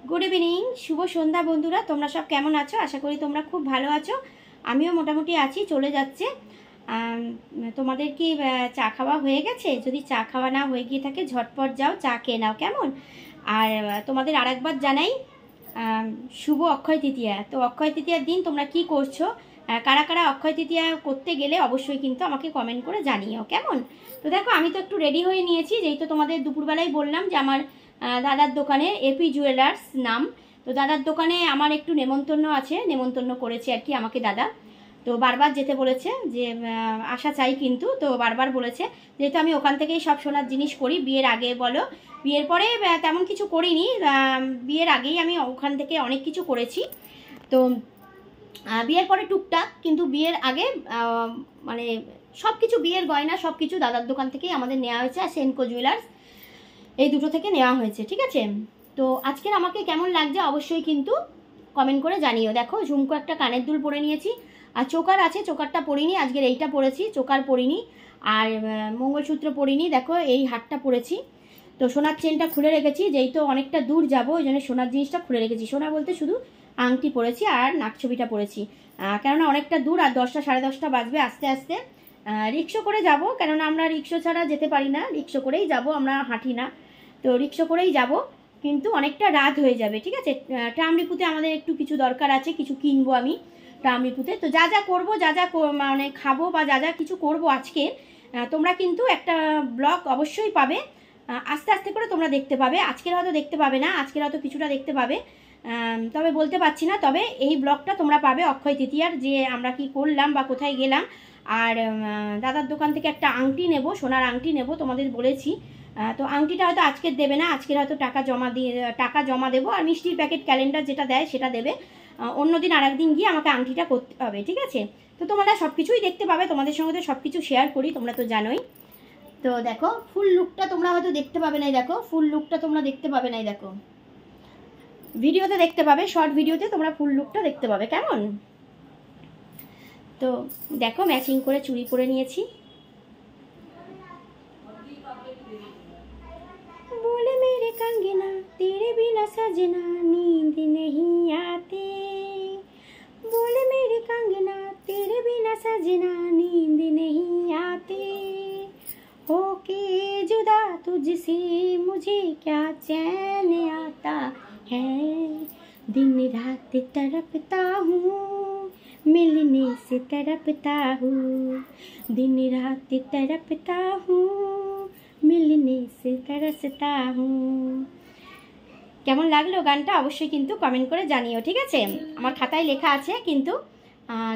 Good evening, শুভ সন্ধ্যা বন্ধুরা। তোমরা সব কেমন আছো? আশা করি তোমরা খুব ভালো আছো। আমিও মোটামুটি আছি, চলে যাচ্ছে। তোমাদের কি চা খাওয়া হয়ে গেছে? যদি চা খাওয়া না হয়ে গিয়ে থাকে ঝটপট যাও চা খেয়ে নাও, কেমন? আর তোমাদের আরেকবার জানাই শুভ অক্ষয় তৃতীয়া। তো অক্ষয় তৃতীয়ার দিন তোমরা কি করছো, কারা কারা অক্ষয় তৃতীয়া করতে গেলে অবশ্যই কিন্তু আমাকে কমেন্ট করে জানিও, কেমন? তো দেখো, আমি তো একটু রেডি হয়ে নিয়েছি, যেই তো তোমাদের দুপুরবেলায় বললাম যে আমার দাদার দোকানে এপি জুয়েলার্স নাম। তো দাদার দোকানে আমার একটু নেমন্তন্ন আছে, নেমন্তন্ন করেছে আর কি আমাকে দাদা। তো বারবার যেতে বলেছে যে আসা চাই, কিন্তু তো বারবার বলেছে, যেহেতু আমি ওখান থেকেই সব সোনার জিনিস করি। বিয়ের আগে বলো, বিয়ের পরে তেমন কিছু করিনি, বিয়ের আগেই আমি ওখান থেকে অনেক কিছু করেছি। তো বিয়ের পরে টুকটাক, কিন্তু বিয়ের আগে মানে সব কিছু, বিয়ের গয়না সব কিছু দাদার দোকান থেকেই আমাদের নেওয়া হয়েছে, আর সেনকো জুয়েলার্স এই দুটো থেকে নেওয়া হয়েছে, ঠিক আছে? তো আজকের আমাকে কেমন লাগছে অবশ্যই কিন্তু কমেন্ট করে জানিও। দেখো, ঝুমকো একটা কানের দুল পরে নিয়েছি, আর চোকার আছে, চোকারটা পরিনি, আজকের এইটা পরেছি, চোকার পরিনি, আর মঙ্গলসূত্র পরিনি। দেখো, এই হারটা পরেছি। তো সোনার চেনটা খুলে রেখেছি, যেই তো অনেকটা দূর যাবো ওই জন্য সোনার জিনিসটা খুলে রেখেছি। সোনা বলতে শুধু আংটি পরেছি আর নাকছবিটা পরেছি, কেননা অনেকটা দূর, আর 10টা সাড়ে 10টা বাজবে আস্তে আস্তে। রিক্সা করে যাব, কেননা আমরা রিক্সা ছাড়া যেতে পারি না, রিক্সা করেই যাব, আমরা হাঁটি না। তো রিক্সা করেই যাব, কিন্তু অনেকটা রাত হয়ে যাবে, ঠিক আছে? ট্রামরিপুতে আমাদের একটু কিছু দরকার আছে, কিছু কিনবো আমি ট্রামরিপুতে। তো যা যা করবো, যা যা মানে খাবো বা যা যা কিছু করবো আজকে, তোমরা কিন্তু একটা ব্লগ অবশ্যই পাবে, আস্তে আস্তে করে তোমরা দেখতে পাবে। আজকের হয়তো দেখতে পাবে না, আজকের হয়তো কিছুটা দেখতে পাবে, তবে বলতে পারছি না। তবে এই ব্লগটা তোমরা পাবে অক্ষয় তৃতীয়ার, যে আমরা কি করলাম বা কোথায় গেলাম। আর দাদার দোকান থেকে একটা আংটি নেব, সোনার আংটি নেব, তোমাদের বলেছি। তো আংটিটা হয়তো আজকের দেবে না, আজকের হয়তো টাকা জমা দেবো, আর মিষ্টির প্যাকেট ক্যালেন্ডার যেটা দেয় সেটা দেবে। অন্যদিন আর একদিন গিয়ে আমাকে আংটিটা করতে হবে, ঠিক আছে? তো তোমরা সব কিছুই দেখতে পাবে, তোমাদের সঙ্গে তো সব কিছু শেয়ার করি, তোমরা তো জানোই। তো দেখো, ফুল লুকটা তোমরা হয়তো দেখতে পাবে নাই, দেখো ফুল লুকটা তোমরা দেখতে পাবে নাই, দেখো ভিডিওতে দেখতে পাবে, শর্ট ভিডিওতে তোমরা ফুল লুকটা দেখতে পাবে, কেমন? তো দেখো, ম্যাচিং করে চুড়ি পরে নিয়েছি। बोले मेरे कंगना तेरे बिना सजना नींद नहीं आती, बोले मेरे कंगना तेरे बिना सजना नींद नहीं आती, होके जुदा तुझसे मुझे क्या चैन आता है, दिन रात तड़पता हूँ मिलने से तड़पता हूँ, दिन रात तड़पता हूँ মিলনে সে তরসতা হুঁ। কেমন লাগলো গানটা অবশ্যই কিন্তু কমেন্ট করে জানিও, ঠিক আছে? আমার খাতায় লেখা আছে, কিন্তু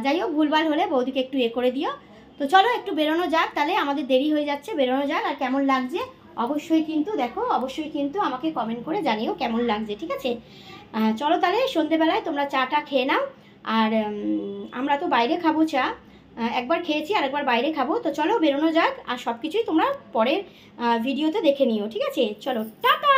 যাই হোক, ভুলভাল হলে বৌদিকে একটু করে দিও। তো চলো একটু বেরোনো যাক, তাহলে আমাদের দেরি হয়ে যাচ্ছে, বেরোনো যাক। আর কেমন লাগছে অবশ্যই কিন্তু দেখো, অবশ্যই কিন্তু আমাকে কমেন্ট করে জানিও কেমন লাগছে, ঠিক আছে? চলো তাহলে, সন্ধেবেলায় তোমরা চাটা খেয়ে নাও, আর আমরা তো বাইরে খাবো চা, একবার খেয়েছি আর একবার বাইরে খাবো। তো চলো বেরোনো যাক, আর সব কিছুই তোমরা পরের ভিডিওতে দেখে নিও, ঠিক আছে? চলো, টাটা।